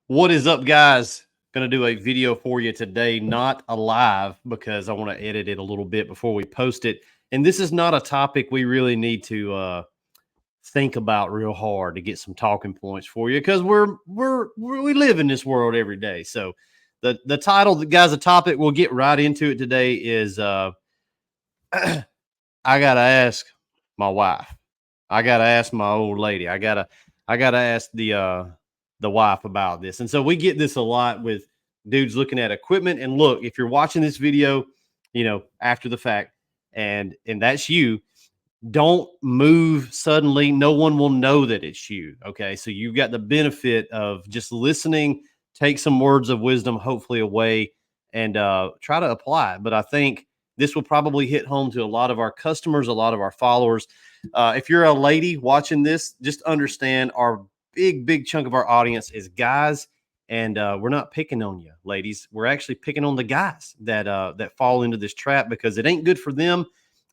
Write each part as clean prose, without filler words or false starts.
What is up, guys? Going to do a video for you today, not a live because I want to edit it a little bit before we post it. And this is not a topic we really need to think about real hard to get some talking points for you because we live in this world every day. So the title, guys, the topic we'll get right into it today is I gotta ask my wife. I gotta ask my old lady. I gotta ask the wife about this. And so we get this a lot with dudes looking at equipment. And look, if you're watching this video, after the fact, and that's you, don't move suddenly. No one will know that it's you. Okay. So you've got the benefit of just listening, take some words of wisdom, hopefully away, and try to apply it. But I think this will probably hit home to a lot of our customers, a lot of our followers. If you're a lady watching this, just understand our big chunk of our audience is guys. And we're not picking on you, ladies. We're actually picking on the guys that fall into this trap because it ain't good for them.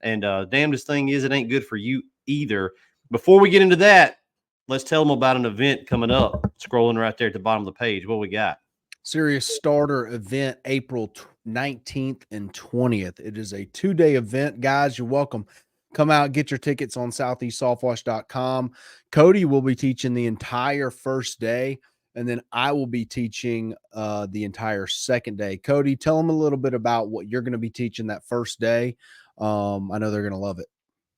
And damnedest thing is, it ain't good for you either. Before we get into that, let's tell them about an event coming up. Scrolling right there at the bottom of the page. What we got? Serious Starter event, April 19th and 20th. It is a 2-day event. Guys, you're welcome. Come out, get your tickets on southeastsoftwash.com. Cody will be teaching the entire first day, and then I will be teaching the entire second day. Cody, tell them a little bit about what you're going to be teaching that first day. I know they're going to love it.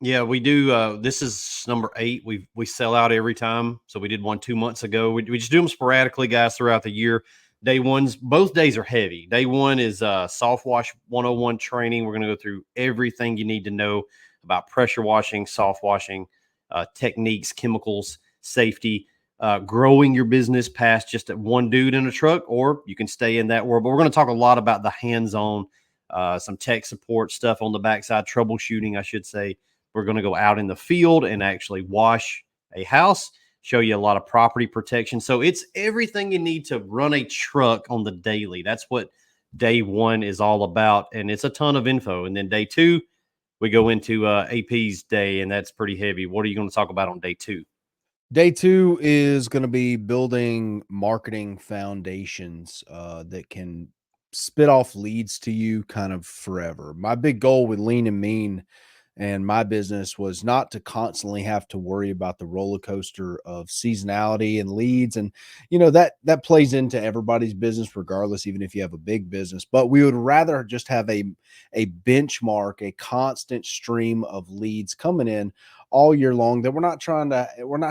Yeah, we do. This is number 8. We sell out every time. So we did one 2 months ago. We just do them sporadically, guys, throughout the year. Day ones, both days are heavy. Day one is Softwash 101 training. We're going to go through everything you need to know about pressure washing, soft washing, techniques, chemicals, safety, growing your business past just one dude in a truck, or you can stay in that world. But we're going to talk a lot about the hands-on, some tech support stuff on the backside, troubleshooting, I should say. We're going to go out in the field and actually wash a house, show you a lot of property protection. So it's everything you need to run a truck on the daily. That's what day one is all about. And it's a ton of info. And then day 2, we go into AP's day, and that's pretty heavy. What are you going to talk about on day 2? Day 2 is going to be building marketing foundations that can spit off leads to you kind of forever. My big goal with Lean and Mean and my business was not to constantly have to worry about the roller coaster of seasonality and leads. And, that plays into everybody's business, regardless, even if you have a big business. But we would rather just have a benchmark, a constant stream of leads coming in all year long, that we're not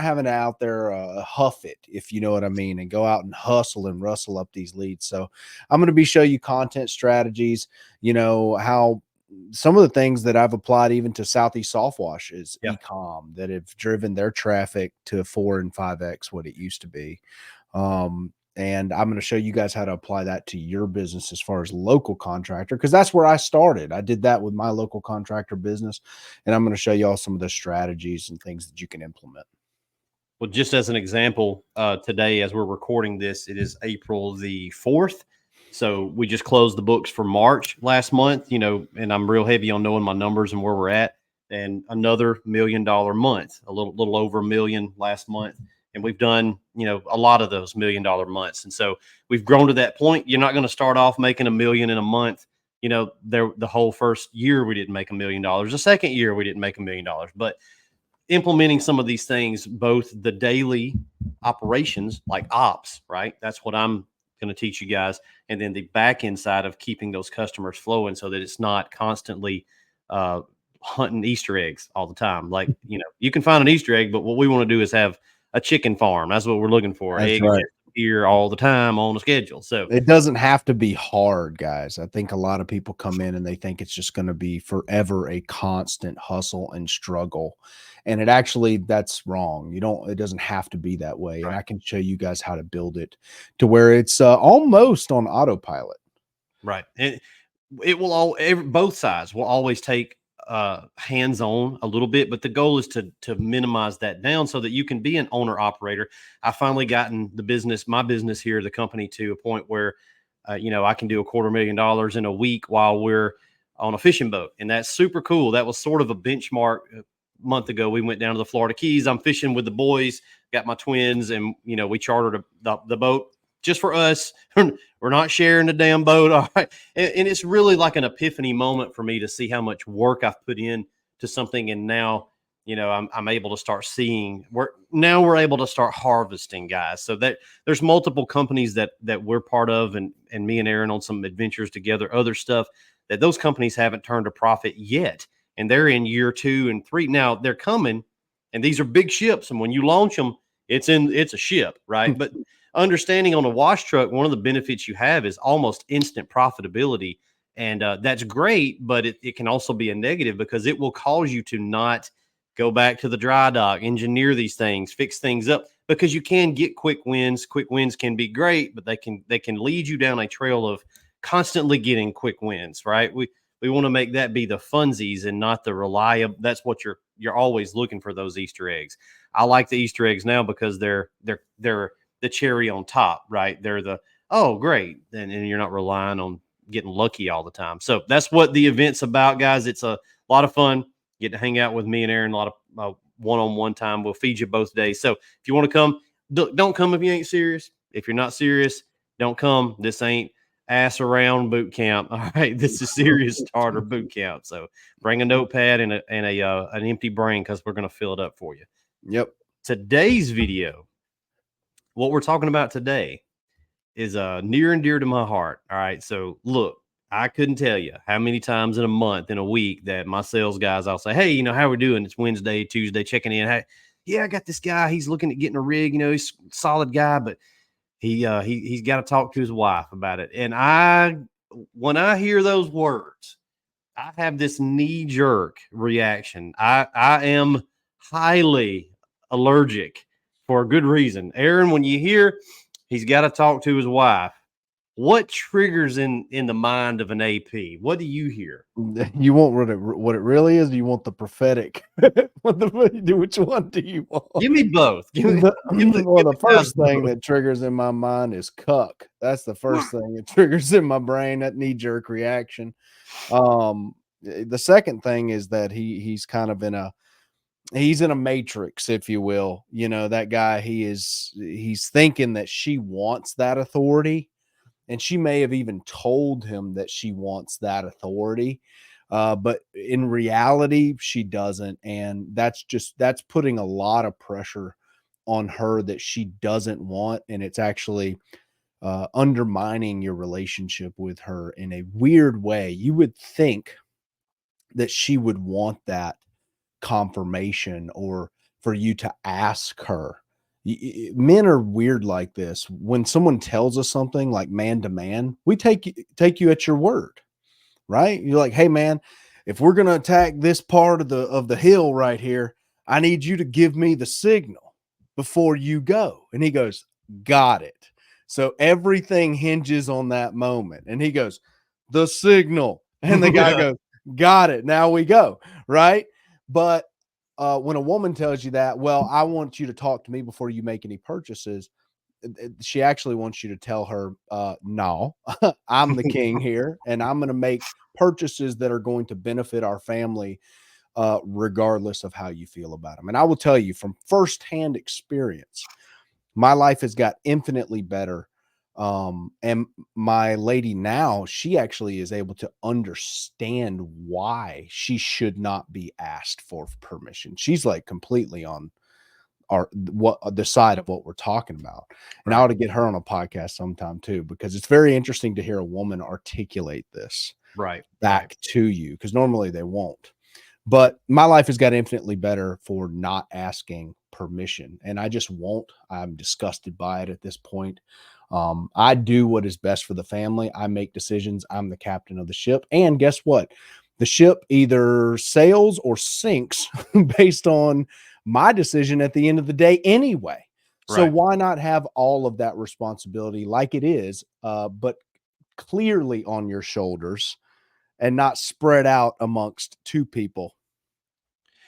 having to out there huff it, if you know what I mean, and go out and hustle and rustle up these leads. So I'm going to be show you content strategies, how some of the things that I've applied even to Southeast Softwash is e-com that have driven their traffic to 4 and 5x what it used to be. And I'm going to show you guys how to apply that to your business as far as local contractor, because that's where I started. I did that with my local contractor business, and I'm going to show you all some of the strategies and things that you can implement. Well, just as an example, today, as we're recording this, it is April the 4th. So we just closed the books for March last month, and I'm real heavy on knowing my numbers and where we're at. And another $1 million month, a little over $1 million last month. And we've done, a lot of those $1 million months. And so we've grown to that point. You're not going to start off making $1 million in a month. The whole first year we didn't make $1 million. The second year we didn't make $1 million. But implementing some of these things, both the daily operations like ops, right? That's what I'm going to teach you guys. And then the back end side of keeping those customers flowing so that it's not constantly hunting Easter eggs all the time. Like, you can find an Easter egg, but what we want to do is have a chicken farm. That's what we're looking for. That's Eggs right. here all the time on the schedule. So it doesn't have to be hard, guys. I think a lot of people come in and they think it's just going to be forever a constant hustle and struggle. And that's wrong. It doesn't have to be that way. Right. And I can show you guys how to build it to where it's almost on autopilot. Right. And it will both sides will always take hands-on a little bit, but the goal is to minimize that down so that you can be an owner operator. I finally gotten my business here, the company, to a point where I can do $250,000 in a week while we're on a fishing boat, and that's super cool. That was sort of a benchmark. A month ago we went down to the Florida Keys. I'm fishing with the boys, got my twins, and we chartered the boat, just for us. We're not sharing the damn boat. All right. And it's really like an epiphany moment for me to see how much work I've put in to something. And now, I'm able to start seeing we're able to start harvesting, guys. So that there's multiple companies that we're part of, and me and Aaron on some adventures together, other stuff that those companies haven't turned a profit yet. And they're in year 2 and 3. Now they're coming, and these are big ships. And when you launch them, it's a ship, right? But understanding on a wash truck, one of the benefits you have is almost instant profitability. And that's great, but it can also be a negative because it will cause you to not go back to the dry dock, engineer these things, fix things up, because you can get quick wins. Quick wins can be great, but they can lead you down a trail of constantly getting quick wins, right? We want to make that be the funsies and not the reliable. That's what you're always looking for, those Easter eggs. I like the Easter eggs now because they're the cherry on top, right? They're the, oh, great. And you're not relying on getting lucky all the time. So that's what the event's about, guys. It's a lot of fun. Get to hang out with me and Aaron, a lot of one-on-one time. We'll feed you both days. So if you want to come, don't come if you ain't serious. If you're not serious, don't come. This ain't ass around boot camp. All right. This is serious starter boot camp. So bring a notepad and an empty brain, because we're going to fill it up for you. Yep. Today's video, what we're talking about today, is near and dear to my heart. All right. So look, I couldn't tell you how many times in a month, in a week, that my sales guys, I'll say, hey, how we doing? It's Wednesday, Tuesday, checking in. Hey, yeah, I got this guy. He's looking at getting a rig. He's a solid guy, but he's got to talk to his wife about it. And when I hear those words, I have this knee jerk reaction. I am highly allergic for a good reason. Aaron, when you hear he's got to talk to his wife, what triggers in the mind of an AP? What do you hear? You want what it really is? Or you want the prophetic? Which one do you want? Give me both. The first thing that triggers in my mind is cuck. That's the first thing that triggers in my brain, that knee-jerk reaction. The second thing is that he's kind of in a matrix, if you will. That guy, he's thinking that she wants that authority, and she may have even told him that she wants that authority. But in reality, she doesn't. And that's putting a lot of pressure on her that she doesn't want. And it's actually undermining your relationship with her in a weird way. You would think that she would want that confirmation, or for you to ask her. Men are weird like this. When someone tells us something, like man to man, we take you at your word, right? You're like, hey man, if we're going to attack this part of the hill right here, I need you to give me the signal before you go. And he goes, got it. So everything hinges on that moment. And he goes, the signal. And the guy goes, got it. Now we go. Right. But when a woman tells you that, well, I want you to talk to me before you make any purchases, she actually wants you to tell her, no, I'm the king here, and I'm going to make purchases that are going to benefit our family, regardless of how you feel about them. And I will tell you from firsthand experience, my life has got infinitely better. And my lady now, she actually is able to understand why she should not be asked for permission. She's like completely on the side of what we're talking about. And I ought to get her on a podcast sometime too, because it's very interesting to hear a woman articulate this back to you, because normally they won't. But my life has got infinitely better for not asking permission, and I just won't. I'm disgusted by it at this point. I do what is best for the family. I make decisions. I'm the captain of the ship. And guess what? The ship either sails or sinks based on my decision at the end of the day anyway. So why not have all of that responsibility like it is, but clearly on your shoulders and not spread out amongst two people?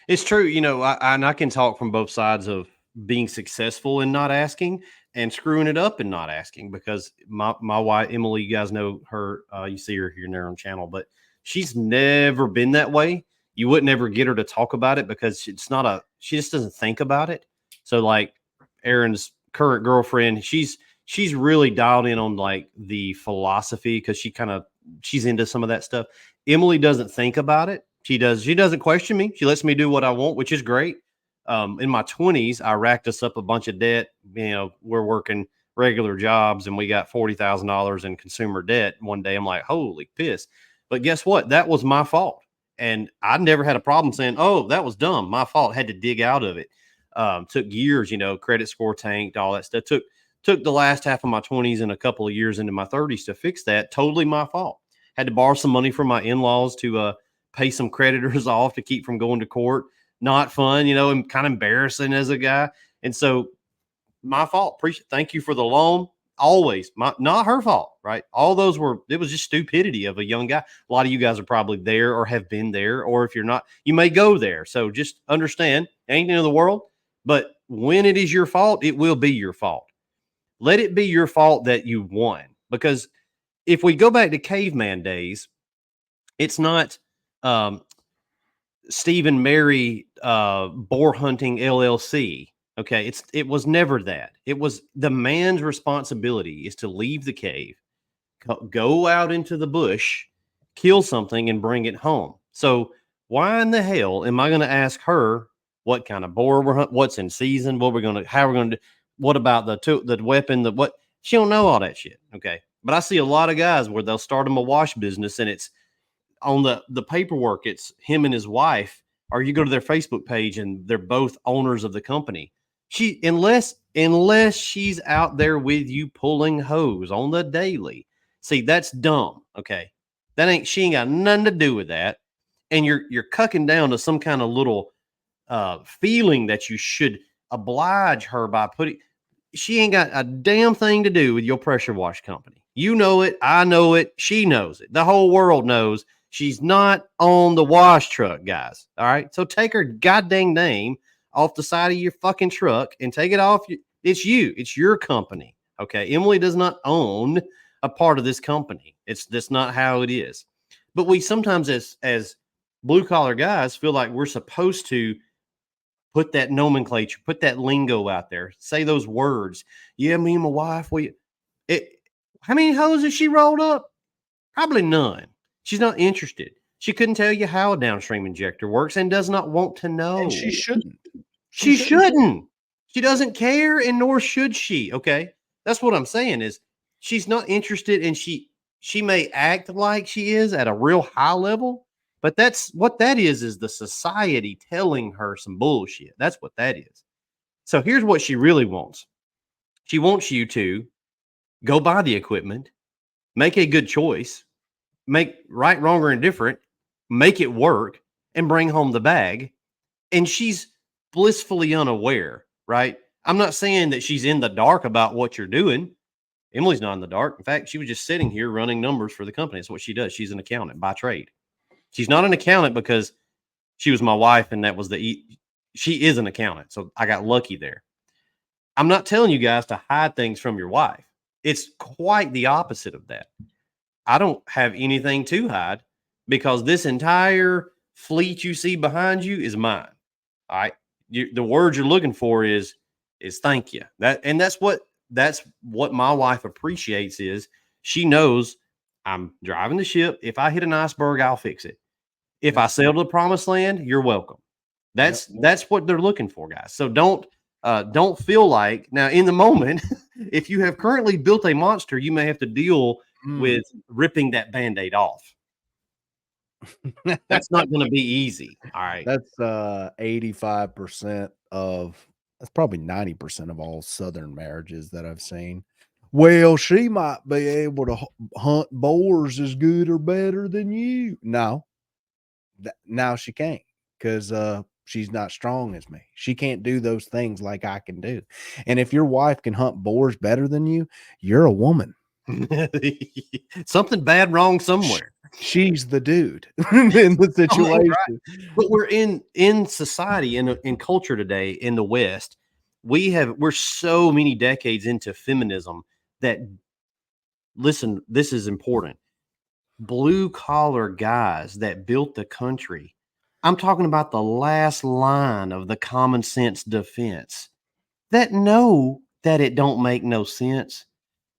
It's true. I can talk from both sides of being successful in not asking and screwing it up and not asking, because my wife, Emily, you guys know her, you see her here in their own channel, but she's never been that way. You wouldn't ever get her to talk about it because she just doesn't think about it. So like Aaron's current girlfriend, she's she's really dialed in on like the philosophy because she's into some of that stuff. Emily doesn't think about it. She doesn't question me. She lets me do what I want, which is great. In my 20s, I racked us up a bunch of debt. You know, we're working regular jobs and we got $40,000 in consumer debt. One day I'm like, holy piss. But guess what? That was my fault. And I never had a problem saying, oh, that was dumb. My fault. Had to dig out of it. Took years, you know, credit score tanked, all that stuff. Took the last half of my 20s and a couple of years into my 30s to fix that. Totally my fault. Had to borrow some money from my in-laws to pay some creditors off to keep from going to court. Not fun, you know, and kind of embarrassing as a guy. And so my fault. Appreciate. Thank you for the loan. Always not her fault, right? All those were, it was just stupidity of a young guy. A lot of you guys are probably there or have been there, or if you're not, you may go there. So just understand, ain't end of the world. But when it is your fault, it will be your fault. Let it be your fault that you won. Because if we go back to caveman days, it's not Stephen Mary Boar Hunting LLC. Okay, it was never that. It was the man's responsibility is to leave the cave, go out into the bush, kill something, and bring it home. So why in the hell am I going to ask her what kind of boar we're hunting, what's in season, what we're going to, how we're going to, what about the weapon, the what? She don't know all that shit. Okay, but I see a lot of guys where they'll start them a wash business, and it's on the paperwork, it's him and his wife, or you go to their Facebook page and they're both owners of the company. She unless she's out there with you pulling hose on the daily. See, that's dumb. Okay. She ain't got nothing to do with that. And you're cucking down to some kind of little feeling that you should oblige her by putting, she ain't got a damn thing to do with your pressure wash company. You know it. I know it. She knows it. The whole world knows she's not on the wash truck, guys. All right. So take her goddamn name off the side of your fucking truck and take it off. It's you. It's your company. Okay. Emily does not own a part of this company. That's not how it is. But we sometimes, as blue collar guys, feel like we're supposed to put that nomenclature, put that lingo out there, say those words. Yeah, me and my wife, how many hoes has she rolled up? Probably none. She's not interested. She couldn't tell you how a downstream injector works and does not want to know. And she shouldn't. She shouldn't. She doesn't care, and nor should she. Okay. That's what I'm saying is she's not interested, and she may act like she is at a real high level, but that's what that is the society telling her some bullshit. That's what that is. So here's what she really wants. She wants you to go buy the equipment, make a good choice, make right, wrong, or indifferent, make it work, and bring home the bag. And she's blissfully unaware, right? I'm not saying that she's in the dark about what you're doing. Emily's not in the dark. In fact, she was just sitting here running numbers for the company. That's what she does. She's an accountant by trade. She's not an accountant because she was my wife and that was she is an accountant. So I got lucky there. I'm not telling you guys to hide things from your wife. It's quite the opposite of that. I don't have anything to hide because this entire fleet you see behind you is mine. All right. The word you're looking for is thank you. That's what my wife appreciates is she knows I'm driving the ship. If I hit an iceberg, I'll fix it. If I sail to the promised land, you're welcome. That's what they're looking for, guys. So don't feel like now in the moment, if you have currently built a monster, you may have to deal with ripping that Band-Aid off. That's not going to be easy. All right. That's 85% of, that's probably 90% of all Southern marriages that I've seen. Well, she might be able to hunt boars as good or better than you. No, now she can't because she's not strong as me. She can't do those things like I can do. And if your wife can hunt boars better than you, you're a woman. Something bad wrong somewhere. She's the dude in the situation. Right. But we're in society, in culture today in the West, we're so many decades into feminism that, listen, this is important. Blue collar guys that built the country. I'm talking about the last line of the common sense defense that know that it don't make no sense.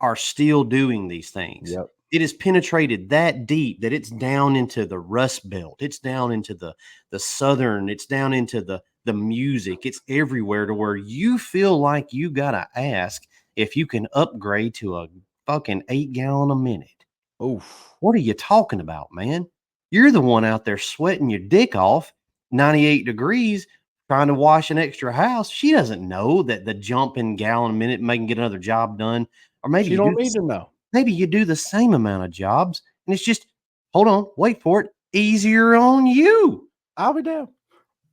are still doing these things. Yep. It has penetrated that deep that it's down into the Rust Belt. It's down into the Southern. It's down into the music. It's everywhere to where you feel like you gotta ask if you can upgrade to a fucking 8 gallon a minute. Oof. What are you talking about, man? You're the one out there sweating your dick off, 98 degrees, trying to wash an extra house. She doesn't know that the jump in gallon a minute may get another job done. Or maybe She you do don't need to know. maybe you do the same amount of jobs and it's just, hold on, wait for it, easier on you. I'll be down.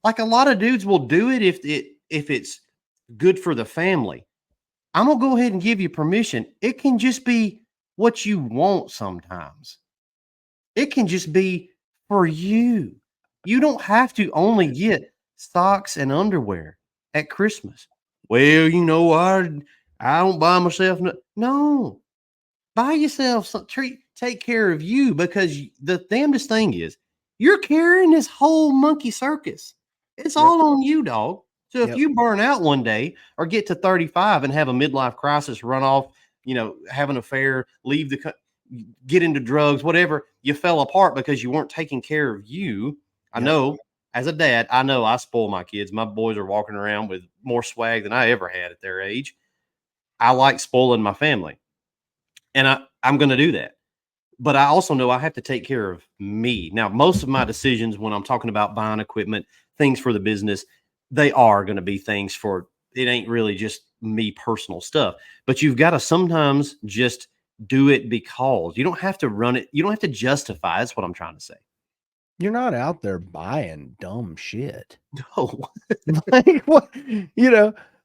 Like a lot of dudes will do it if it's good for the family. I'm gonna go ahead and give you permission. It can just be what you want sometimes. It can just be for you. You don't have to only get socks and underwear at Christmas. Well, I don't buy myself no. Buy yourself some treat, take care of you because the damnedest thing is you're carrying this whole monkey circus. It's Yep. all on you, dog. So if Yep. you burn out one day or get to 35 and have a midlife crisis, run off, have an affair, leave get into drugs, whatever, you fell apart because you weren't taking care of you. I Yep. know as a dad, I know I spoil my kids. My boys are walking around with more swag than I ever had at their age. I like spoiling my family. And I'm going to do that. But I also know I have to take care of me. Now, most of my decisions when I'm talking about buying equipment, things for the business, they are going to be things for it ain't really just me personal stuff. But you've got to sometimes just do it because you don't have to run it. You don't have to justify. That's what I'm trying to say. You're not out there buying dumb shit. No. Like what,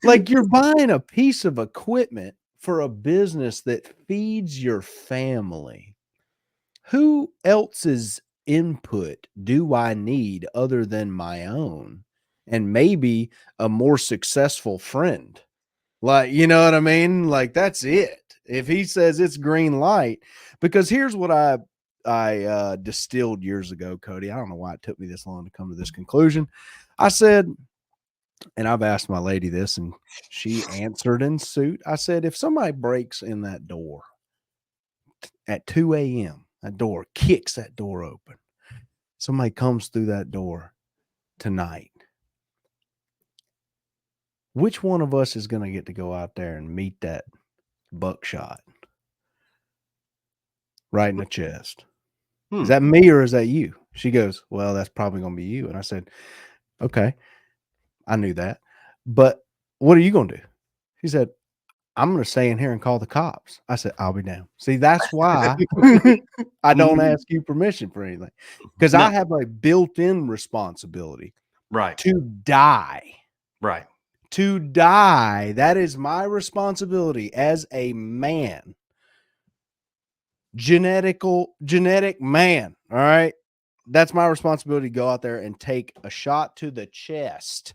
like you're buying a piece of equipment for a business that feeds your family. Who else's input do I need other than my own? And maybe a more successful friend. Like, you know what I mean? Like that's it. If he says it's green light, because here's what I distilled years ago, Cody. I don't know why it took me this long to come to this conclusion. I said, and I've asked my lady this, and she answered in suit. I said, if somebody breaks in that door at 2 a.m., that door kicks that door open. Somebody comes through that door tonight. Which one of us is going to get to go out there and meet that buckshot right in the chest? Is that me or is that you? She goes, well, that's probably going to be you. And I said, okay, I knew that. But what are you going to do? She said, I'm going to stay in here and call the cops. I said, I'll be down. See, that's why I don't ask you permission for anything, because I have a built-in responsibility to die. Right. To die. That is my responsibility as a man. Genetic man. All right. That's my responsibility to go out there and take a shot to the chest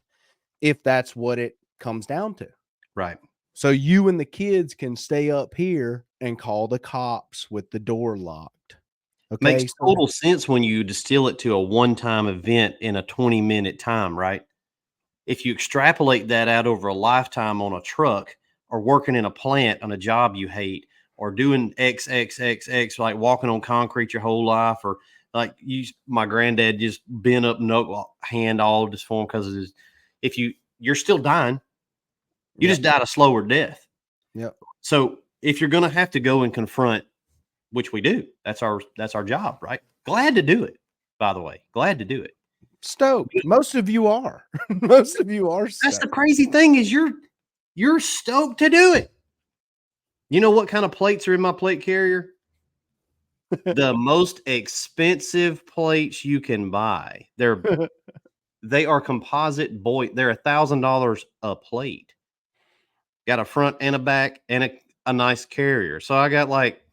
if that's what it comes down to. Right. So you and the kids can stay up here and call the cops with the door locked. Okay. Makes total sense when you distill it to a one-time event in a 20-minute time, right? If you extrapolate that out over a lifetime on a truck or working in a plant on a job you hate or doing XXXX, like walking on concrete your whole life, or like my granddad just bent up hand all disformed because of his, you're still dying. You just died a slower death. Yep. So if you're going to have to go and confront, which we do, that's our job, right? Glad to do it, by the way. Glad to do it. Stoked. Most of you are. Most of you are stoked. That's the crazy thing is you're stoked to do it. You know what kind of plates are in my plate carrier? The most expensive plates you can buy. They are composite they're $1,000 a plate. Got a front and a back and a nice carrier. So I got like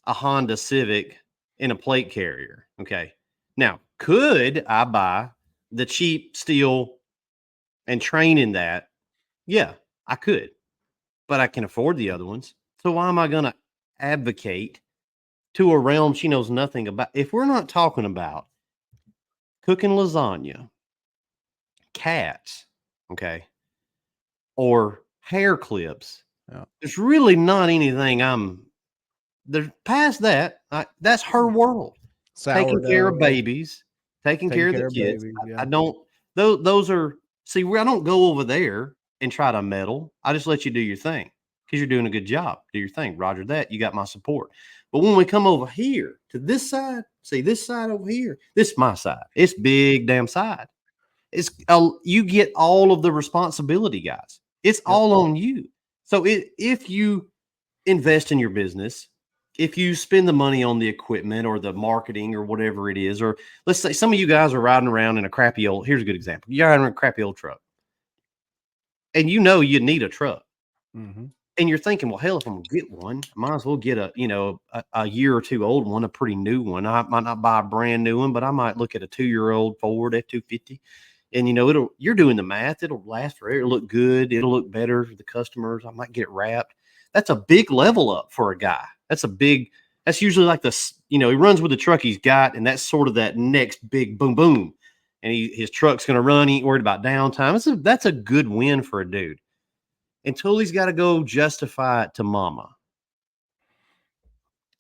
a Honda Civic in a plate carrier. Okay. Now, could I buy the cheap steel and train in that? Yeah, I could, but I can afford the other ones. So why am I going to advocate to a realm she knows nothing about? If we're not talking about cooking lasagna, cats, okay, or hair clips, Yeah. There's really not anything there's past that. That's her world. Taking care of Sourdough, babies, taking taking care of the care of kids. babies. I Yeah. don't. Those are see. I don't go over there and try to meddle. I just let you do your thing because you're doing a good job. Do your thing. Roger that. You got my support. But when we come over here to this side, see this side over here. This is my side. It's big damn side. It's you get all of the responsibility, guys. It's Yep. all on you. So if you invest in your business, if you spend the money on the equipment or the marketing or whatever it is, or let's say some of you guys are riding around in a crappy old, here's a good example. You're riding in a crappy old truck and you know you need a truck. Mm-hmm. And you're thinking, well, hell, if I'm gonna get one, I might as well get a year or two old one, a pretty new one. I might not buy a brand new one, but I might look at a 2-year-old Ford F-250. And you're doing the math. It'll last forever. It'll look good. It'll look better for the customers. I might get it wrapped. That's a big level up for a guy. That's usually like he runs with the truck he's got, and that's sort of that next big boom boom. And his truck's gonna run. He ain't worried about downtime. That's a good win for a dude until he's got to go justify it to mama.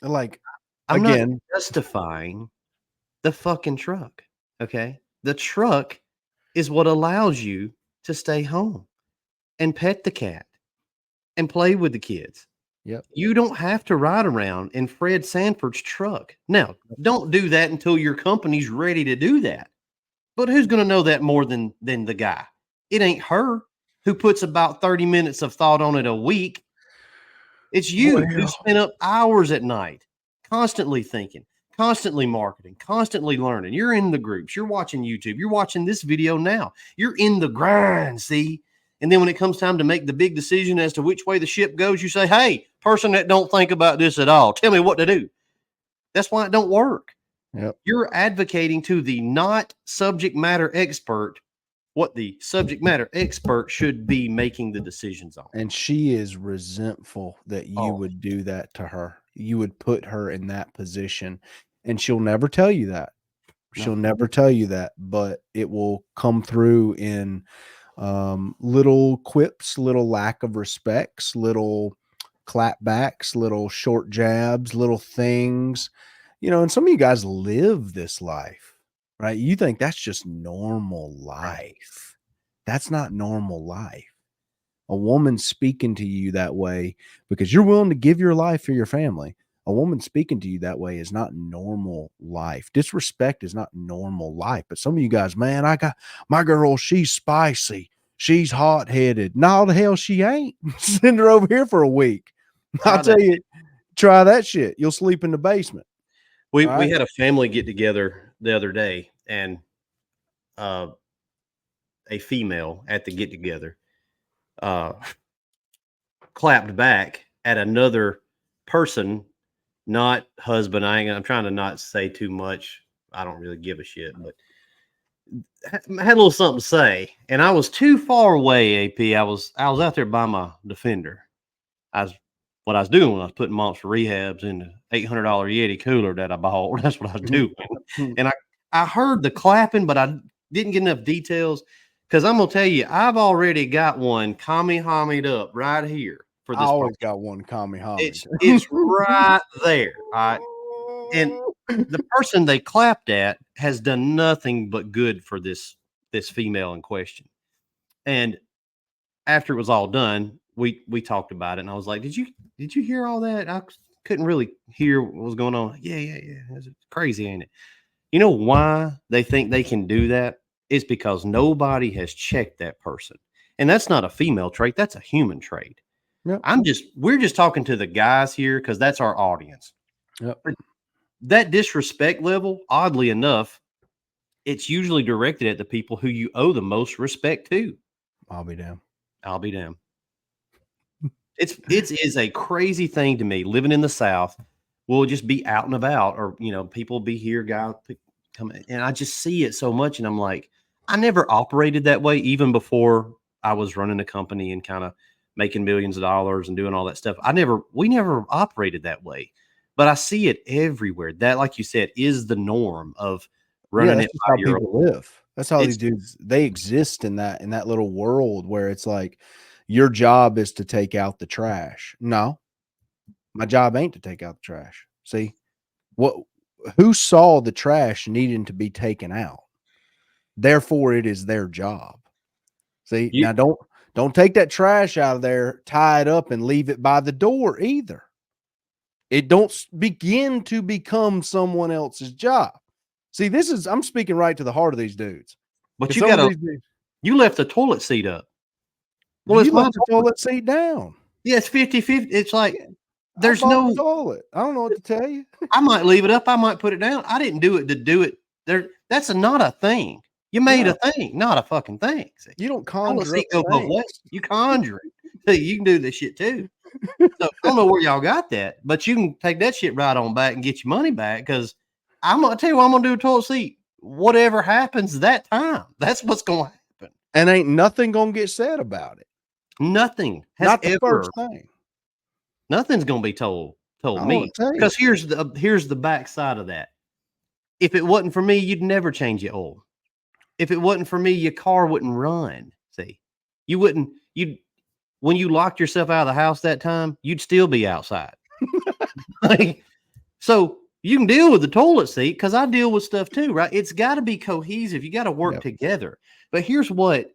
Like, I'm not again, justifying the fucking truck. Okay. The truck is what allows you to stay home and pet the cat and play with the kids. yep. You don't have to ride around in Fred Sanford's truck. Now, don't do that until your company's ready to do that. But who's going to know that more than the guy? It ain't her who puts about 30 minutes of thought on it a week. It's you who Well, spent up hours at night, constantly thinking, constantly marketing, constantly learning. You're in the groups, you're watching YouTube, you're watching this video now. You're in the grind, see? And then when it comes time to make the big decision as to which way the ship goes, you say, hey, person that don't think about this at all, tell me what to do. That's why it don't work. yep. You're advocating to the not subject matter expert what the subject matter expert should be making the decisions on. And she is resentful that you Oh, would do that to her. You would put her in that position, and she'll never tell you that. no. She'll never tell you that, but it will come through in little quips, little lack of respects, little clapbacks, little short jabs, little things. And some of you guys live this life, right? You think that's just normal Right. life. That's not normal life. A woman speaking to you that way because you're willing to give your life for your family. A woman speaking to you that way is not normal life. Disrespect is not normal life. But some of you guys, man, I got my girl, she's spicy. She's hot headed. No, the hell she ain't. Send her over here for a week. I'll Try that. tell you, try that shit. You'll sleep in the basement. All We right. had a family get together the other day, and uh, a female at the get together uh, clapped back at another person, not husband. I'm trying to not say too much. I don't really give a shit, but had a little something to say, and I was too far away. AP, I was out there by my Defender. I was what I was doing when I was putting monster rehabs in the $800 Yeti cooler that I bought. That's what I was doing. And I heard the clapping, but I didn't get enough details because I'm gonna tell you, I've already got one Kami up right here for I this part. always got one call me homage. It's right there. All right. And the person they clapped at has done nothing but good for this female in question. And after it was all done, we talked about it, and I was like, "Did you hear all that?" I couldn't really hear what was going on. Yeah, yeah, yeah. It's crazy, ain't it? You know why they think they can do that? It's because nobody has checked that person, and that's not a female trait. That's a human trait. Yep. We're just talking to the guys here because that's our audience. Yep. But that disrespect level, oddly enough, it's usually directed at the people who you owe the most respect to. I'll be damned. I'll be damned. It is a crazy thing to me living in the South. We'll just be out and about, or people will be here, guys come, and I just see it so much, and I'm like, I never operated that way, even before I was running a company and kind of making millions of dollars and doing all that stuff. We never operated that way, but I see it everywhere. That, like you said, is the norm of Yeah, running that's it just by how your. people live. That's how these It's dudes they exist in that little world where it's like, your job is to take out the trash. No, my job ain't to take out the trash. See, who saw the trash needing to be taken out? Therefore, it is their job. See, now don't take that trash out of there, tie it up, and leave it by the door either. It don't begin to become someone else's job. See, I'm speaking right to the heart of these dudes. But you left the toilet seat up. Well, you left the toilet seat down. Yeah, it's 50-50. It's like there's no toilet. I don't know what to tell you. I might leave it up. I might put it down. I didn't do it to do it. That's not a thing. You made a thing, not a fucking thing. See? You don't conjure up things. You conjure it. So you can do this shit too. So I don't know where y'all got that, but you can take that shit right on back and get your money back, because I'm gonna tell you what I'm gonna do a toilet seat. Whatever happens that time, that's what's gonna happen. And ain't nothing gonna get said about it. Nothing. Not the first thing. Nothing's gonna be told me. Because here's the backside of that. If it wasn't for me, you'd never change your oil. If it wasn't for me, your car wouldn't run. See, when you locked yourself out of the house that time, you'd still be outside. So you can deal with the toilet seat, because I deal with stuff too, right? It's got to be cohesive. You got to work together. But here's what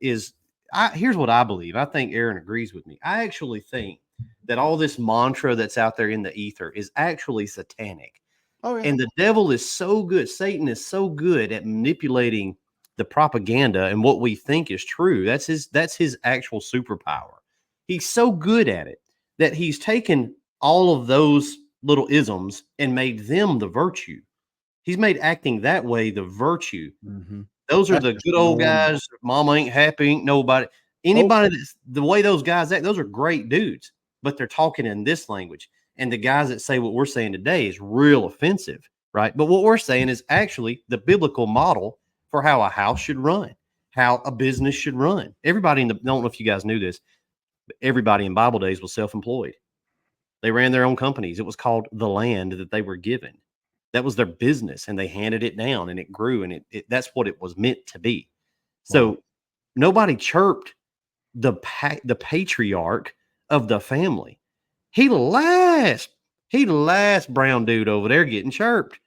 I believe. I think Aaron agrees with me. I actually think that all this mantra that's out there in the ether is actually satanic. Oh, yeah. And the devil is so good. Satan is so good at manipulating the propaganda and what we think is true. That's his actual superpower. He's so good at it that he's taken all of those little isms and made them the virtue. He's made acting that way the virtue. Mm-hmm. Those are the good old guys. Mama ain't happy, ain't nobody. Anybody that's the way those guys act, those are great dudes, but they're talking in this language. And the guys that say what we're saying today is real offensive, right? But what we're saying is actually the biblical model for how a house should run, how a business should run. Everybody I don't know if you guys knew this, but everybody in Bible days was self-employed. They ran their own companies. It was called the land that they were given. That was their business, and they handed it down, and it grew, and that's what it was meant to be. So nobody chirped the patriarch of the family. He the last brown dude over there getting chirped.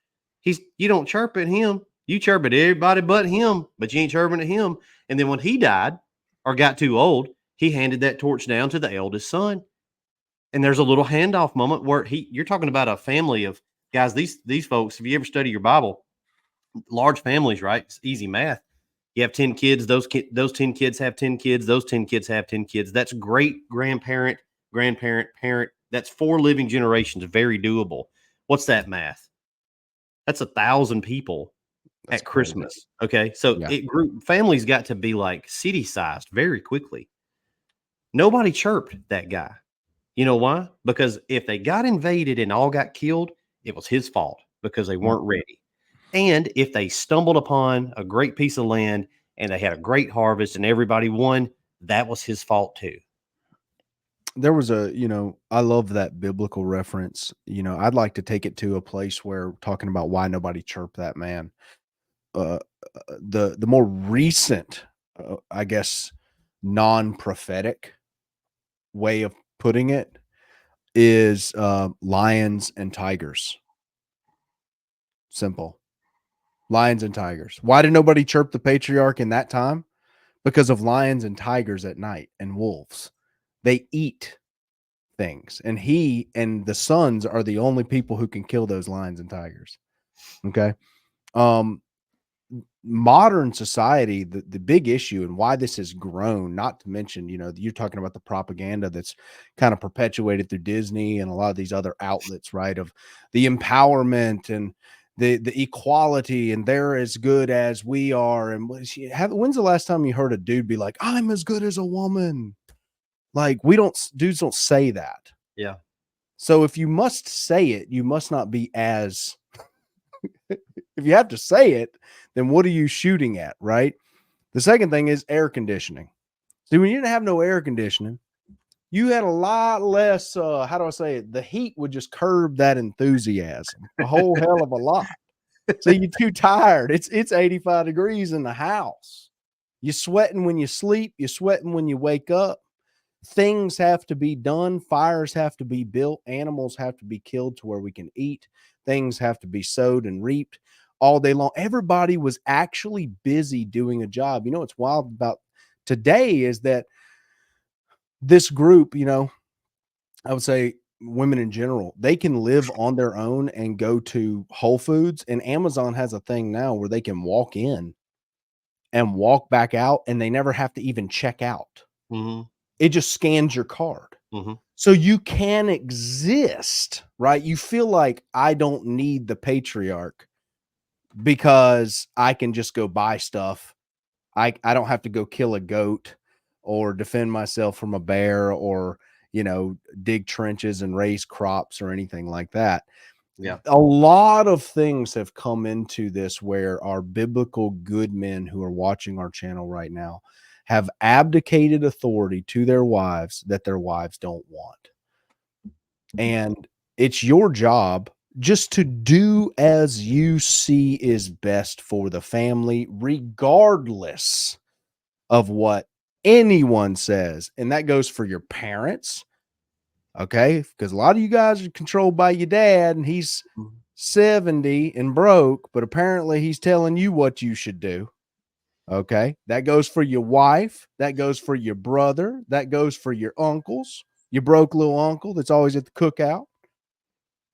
You don't chirp at him. You chirp at everybody but him, but you ain't chirping at him. And then when he died or got too old, he handed that torch down to the eldest son. And there's a little handoff moment where you're talking about a family of guys. These folks, if you ever study your Bible, large families, right? It's easy math. You have 10 kids. Those 10 kids have 10 kids. Those 10 kids have 10 kids. That's great grandparent, parent. That's 4 living generations. Very doable. What's that math? That's 1,000 people at Christmas. Okay. So families got to be like city sized very quickly. Nobody chirped that guy. You know why? Because if they got invaded and all got killed, it was his fault because they weren't ready. And if they stumbled upon a great piece of land and they had a great harvest and everybody won, that was his fault too. There was I love that biblical reference. I'd like to take it to a place where talking about why nobody chirped that man. The more recent, I guess, non-prophetic way of putting it is lions and tigers. Simple. Lions and tigers. Why did nobody chirp the patriarch in that time? Because of lions and tigers at night and wolves. They eat things, and he and the sons are the only people who can kill those lions and tigers. Okay. Modern society, the big issue and why this has grown, not to mention, you're talking about the propaganda that's kind of perpetuated through Disney and a lot of these other outlets, right? Of the empowerment and the equality, and they're as good as we are. And when's the last time you heard a dude be like, I'm as good as a woman? Like, dudes don't say that. Yeah. So if you must say it, you must not be as, if you have to say it, then what are you shooting at, right? The second thing is air conditioning. See, when you didn't have no air conditioning, you had a lot less, how do I say it? The heat would just curb that enthusiasm a whole hell of a lot. So you're too tired. It's 85 degrees in the house. You're sweating when you sleep. You're sweating when you wake up. things have to be done, fires have to be built, animals have to be killed to where we can eat, things have to be sowed and reaped all day long. Everybody was actually busy doing a job. You know what's wild about today is that this group, I would say women in general, they can live on their own and go to Whole Foods, and Amazon has a thing now where they can walk in and walk back out and they never have to even check out. Mhm. It just scans your card. Mhm. So you can exist, right? You feel like I don't need the patriarch because I can just go buy stuff. I don't have to go kill a goat or defend myself from a bear or, dig trenches and raise crops or anything like that. Yeah. A lot of things have come into this where our biblical good men who are watching our channel right now have abdicated authority to their wives that their wives don't want. And it's your job just to do as you see is best for the family, regardless of what anyone says. And that goes for your parents. Okay. Because a lot of you guys are controlled by your dad and he's 70 and broke, but apparently he's telling you what you should do. Okay. That goes for your wife. That goes for your brother. That goes for your uncles, your broke little uncle that's always at the cookout.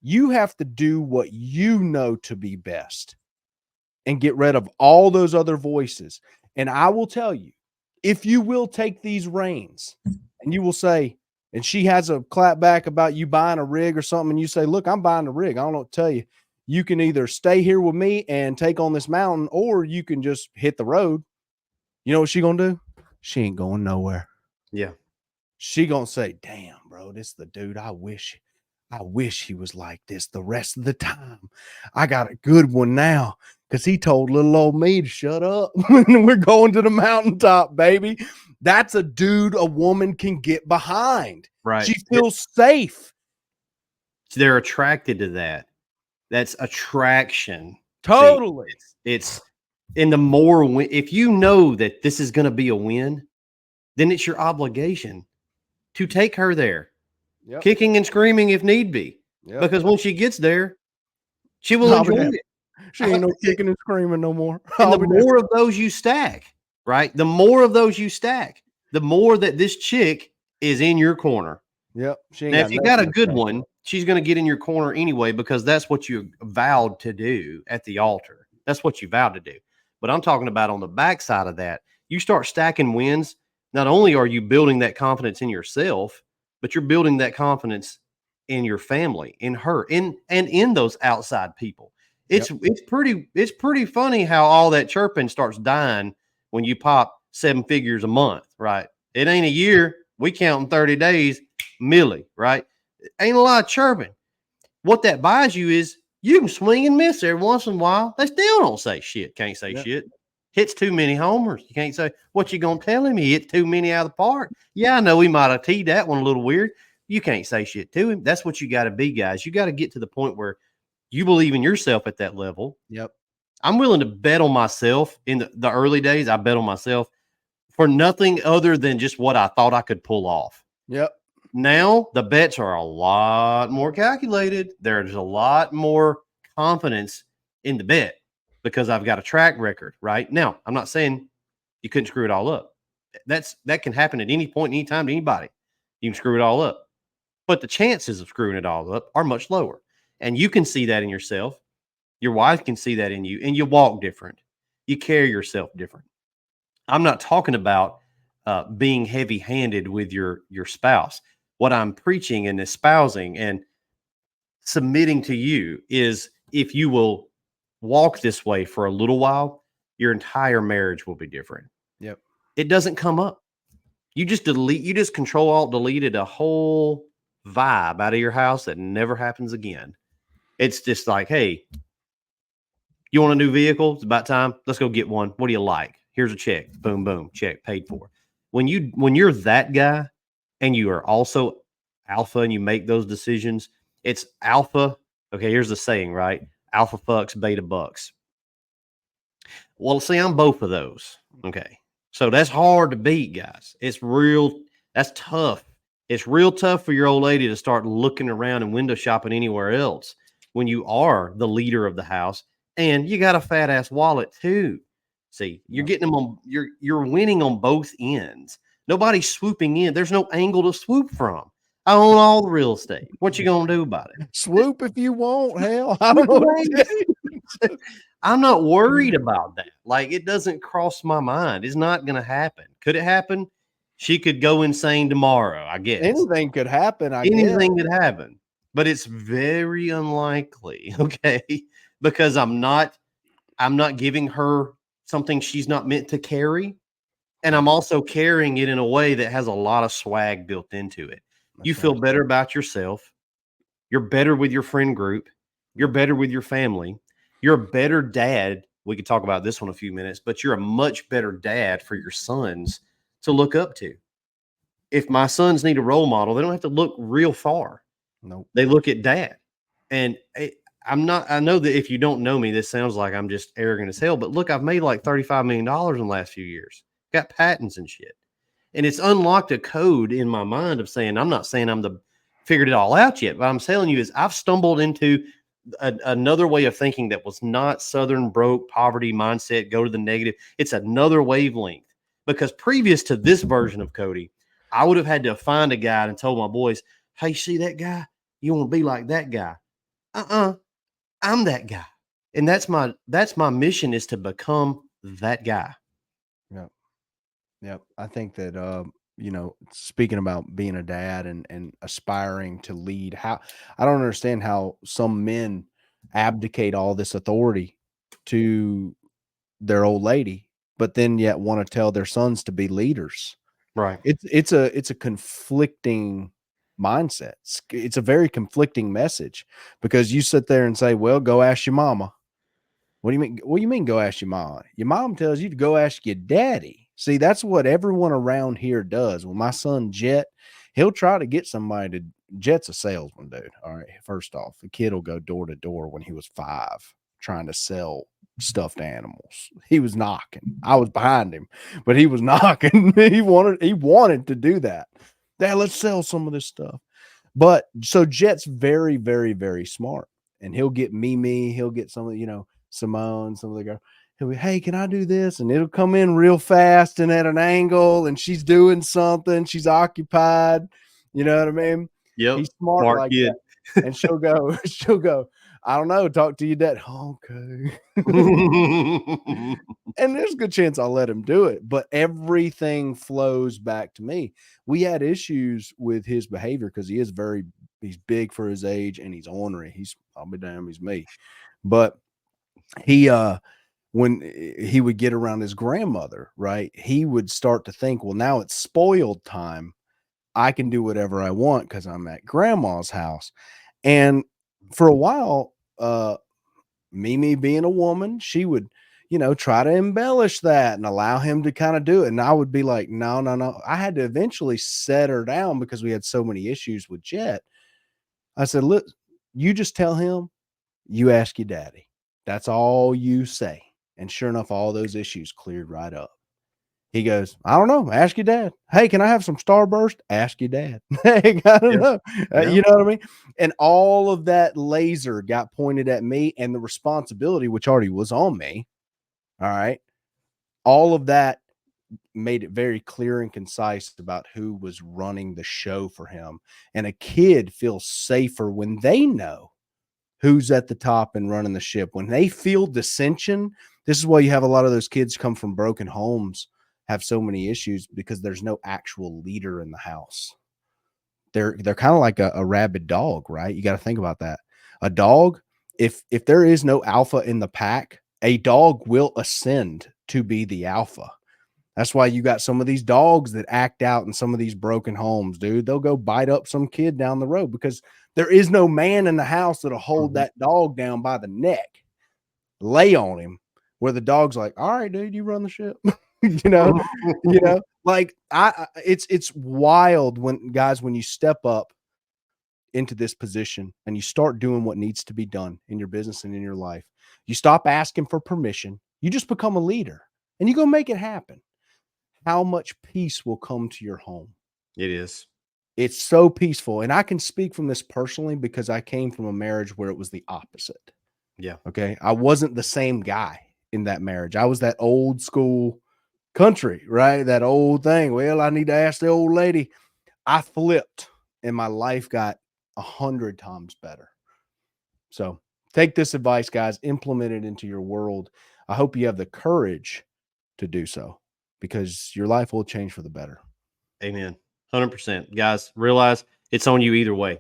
You have to do what you know to be best and get rid of all those other voices. And I will tell you, if you will take these reins and you will say, and she has a clap back about you buying a rig or something, and you say, look, I'm buying a rig. I don't know what to tell you. You can either stay here with me and take on this mountain, or you can just hit the road. You know what she gonna do? She ain't going nowhere. Yeah. She gonna say, damn, bro, this is the dude I wish he was like this the rest of the time. I got a good one now because he told little old me to shut up. We're going to the mountaintop, baby. That's a dude a woman can get behind. Right. She feels safe. They're attracted to that. That's attraction. See, Totally. it's in the more if you know that this is going to be a win, then it's your obligation to take her there, kicking and screaming if need be. Yep. Because when she gets there, she will enjoy it. She ain't no kicking and screaming no more. And the more of those you stack, right? The more of those you stack, the more that this chick is in your corner. Yep. Now, if you got a good one, she's going to get in your corner anyway because that's what you vowed to do at the altar. That's what you vowed to do. But I'm talking about on the backside of that, you start stacking wins. Not only are you building that confidence in yourself, but you're building that confidence in your family, in her, and in those outside people. It's pretty funny how all that chirping starts dying when you pop 7 figures a month, right? It ain't a year. We count in 30 days, milli, right? Ain't a lot of chirping. What that buys you is you can swing and miss every once in a while. They still don't say shit. Can't say shit. Hits too many homers. You can't say, what you gonna tell him? He hit too many out of the park. Yeah, I know he might have teed that one a little weird. You can't say shit to him. That's what you got to be, guys. You got to get to the point where you believe in yourself at that level. Yep. I'm willing to bet on myself in the early days. I bet on myself for nothing other than just what I thought I could pull off. Yep. Now the bets are a lot more calculated. There's a lot more confidence in the bet because I've got a track record. Right now, I'm not saying you couldn't screw it all up. That can happen at any point, anytime to anybody. You can screw it all up, but the chances of screwing it all up are much lower. And you can see that in yourself. Your wife can see that in you, and you walk different. You carry yourself different. I'm not talking about being heavy-handed with your spouse. What I'm preaching and espousing and submitting to you is if you will walk this way for a little while, your entire marriage will be different. Yep. It doesn't come up. You just control alt deleted a whole vibe out of your house that never happens again. It's just like, hey, you want a new vehicle? It's about time. Let's go get one. What do you like? Here's a check. Boom, boom, check, paid for. When you're that guy and you are also alpha and you make those decisions, it's alpha. Okay, here's the saying, right? Alpha fucks, beta bucks. Well, see, I'm both of those. Okay. So that's hard to beat, guys. It's real. That's tough. It's real tough for your old lady to start looking around and window shopping anywhere else when you are the leader of the house and you got a fat ass wallet too. See, you're Yep. getting them on you're winning on both ends. Nobody's swooping in. There's no angle to swoop from. I own all the real estate. What you gonna do about it? Swoop if you want. Hell, I don't Swoop know what away. to tell you. I'm not worried about that. Like, it doesn't cross my mind. It's not going to happen. Could it happen? She could go insane tomorrow, I guess. Anything could happen, I guess. Anything could happen, but it's very unlikely. Okay, because I'm not giving her something she's not meant to carry, and I'm also carrying it in a way that has a lot of swag built into it. You That's feel right. better about yourself. You're better with your friend group. You're better with your family. You're a better dad. We could talk about this one a few minutes, but you're a much better dad for your sons to look up to. If my sons need a role model, they don't have to look real far. Nope. They look at dad. And I'm not, I know that if you don't know me, this sounds like I'm just arrogant as hell, but look, I've made like $35 million in the last few years, got patents and shit. And it's unlocked a code in my mind of saying, I'm not saying I'm the figured it all out yet, but I'm telling you is I've stumbled into another way of thinking that was not Southern broke poverty mindset, go to the negative. It's another wavelength because previous to this version of Cody, I would have had to find a guy and told my boys, hey, see that guy? You want to be like that guy. I'm that guy. And that's my mission is to become that guy. Yep. Yep. I think that speaking about being a dad and aspiring to lead, how I don't understand how some men abdicate all this authority to their old lady, but then yet want to tell their sons to be leaders. Right. It's a conflicting mindset. It's a very conflicting message because you sit there and say, "Well, go ask your mama." What do you mean? What do you mean? Go ask your mom. Your mom tells you to go ask your daddy. See, that's what everyone around here does. When my son Jet, he'll try to get somebody to. Jet's a salesman, dude. All right. First off, the kid will go door to door when he was 5, trying to sell stuffed animals. He was knocking. I was behind him, but he was knocking. He wanted to do that. Dad, let's sell some of this stuff. But so Jet's very, very, very smart. And he'll get Mimi, he'll get some of, Simone, some of the girls. He'll be, hey, can I do this? And it'll come in real fast and at an angle, and she's doing something, she's occupied. You know what I mean? Yep. He's smart Smart like kid. that. And she'll go, I don't know, talk to your dad. Okay. And there's a good chance I'll let him do it, but everything flows back to me. We had issues with his behavior because he's big for his age and he's ornery. I'll be damned, he's me. But he when he would get around his grandmother, right, he would start to think, well, now it's spoiled time. I can do whatever I want because I'm at grandma's house. And for a while, Mimi being a woman, she would, try to embellish that and allow him to kind of do it. And I would be like, no, no, no. I had to eventually set her down because we had so many issues with Jet. I said, look, you just tell him you ask your daddy. That's all you say. And sure enough, all those issues cleared right up. He goes, I don't know. Ask your dad. Hey, can I have some Starburst? Ask your dad. Hey, I don't know. Yeah. You know what I mean? And all of that laser got pointed at me and the responsibility, which already was on me. All right. All of that made it very clear and concise about who was running the show for him. And a kid feels safer when they know who's at the top and running the ship. When they feel dissension, this is why you have a lot of those kids come from broken homes, have so many issues because there's no actual leader in the house. They're kind of like a rabid dog, right? You got to think about that. A dog, if there is no alpha in the pack, a dog will ascend to be the alpha. That's why you got some of these dogs that act out in some of these broken homes, dude. They'll go bite up some kid down the road because there is no man in the house that'll hold that dog down by the neck, lay on him, where the dog's like, all right, dude, you run the ship. you know, like it's wild when you step up into this position and you start doing what needs to be done in your business and in your life. You stop asking for permission. You just become a leader and you go make it happen. How much peace will come to your home? It is. It's so peaceful. And I can speak from this personally because I came from a marriage where it was the opposite. Yeah. Okay. I wasn't the same guy in that marriage. I was that old school country, right? That old thing. Well, I need to ask the old lady. I flipped and my life got 100 times better. So take this advice, guys, implement it into your world. I hope you have the courage to do so because your life will change for the better. Amen. 100%. Guys, realize it's on you either way.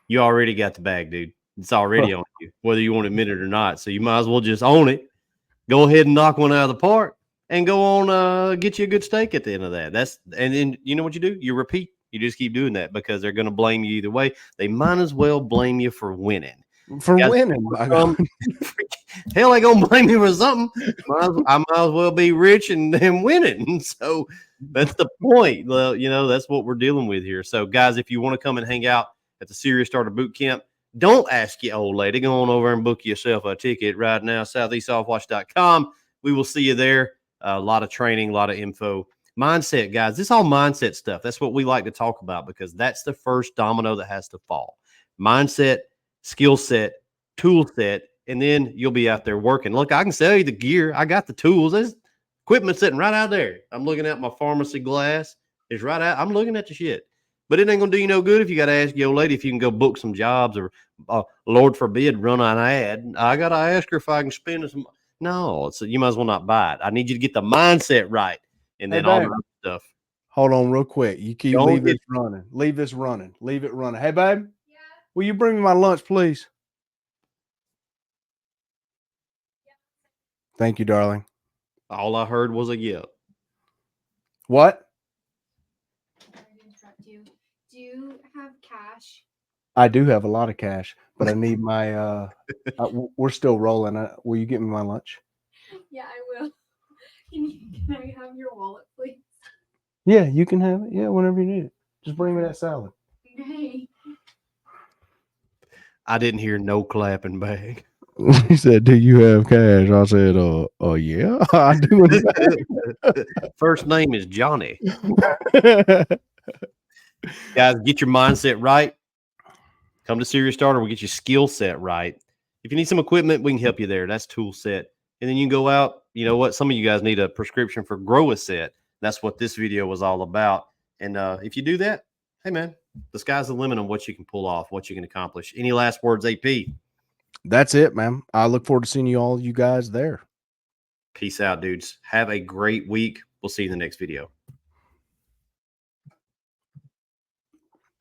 You already got the bag, dude. It's already on you, whether you want to admit it or not. So you might as well just own it. Go ahead and knock one out of the park and go on, get you a good steak at the end of that. And then you know what you do? You repeat. You just keep doing that because they're going to blame you either way. They might as well blame you for winning. For winning, hell, they gonna blame me for something. I might as well be rich and winning. So that's the point. Well, that's what we're dealing with here. So, guys, if you want to come and hang out at the Serious Starter Boot Camp, don't ask your old lady. Go on over and book yourself a ticket right now. SoutheastSoftwash.com. We will see you there. A lot of training, a lot of info. Mindset, guys. This is all mindset stuff. That's what we like to talk about because that's the first domino that has to fall. Mindset, skill set, tool set, and then you'll be out there working. Look, I can sell you the gear. I got the tools. There's equipment sitting right out there. I'm looking at my pharmacy glass. It's right out. I'm looking at the shit. But it ain't going to do you no good if you got to ask your lady if you can go book some jobs or, Lord forbid, run an ad. I got to ask her if I can spend some. No, so you might as well not buy it. I need you to get the mindset right. And then all the other stuff. Hold on real quick. You keep leave this running. Leave this running. Leave it running. Hey, babe. Yeah. Will you bring me my lunch, please? Yeah. Thank you, darling. All I heard was a yep. What? Sorry to interrupt you. Do you have cash? I do have a lot of cash, but I need my we're still rolling. Will you get me my lunch? Yeah, I will. Can I have your wallet, please? Yeah, you can have it. Yeah, whenever you need it. Just bring me that salad. Okay. I didn't hear no clapping back. He said, "Do you have cash?" I said, yeah, I do." First name is Johnny. Guys, get your mindset right. Come to Serious Starter. We'll get your skill set right. If you need some equipment, we can help you there. That's tool set. And then you can go out. You know what? Some of you guys need a prescription for Grow a Set. That's what this video was all about. And if you do that, hey, man, the sky's the limit on what you can pull off, what you can accomplish. Any last words, AP? That's it, man. I look forward to seeing you guys there. Peace out, dudes. Have a great week. We'll see you in the next video.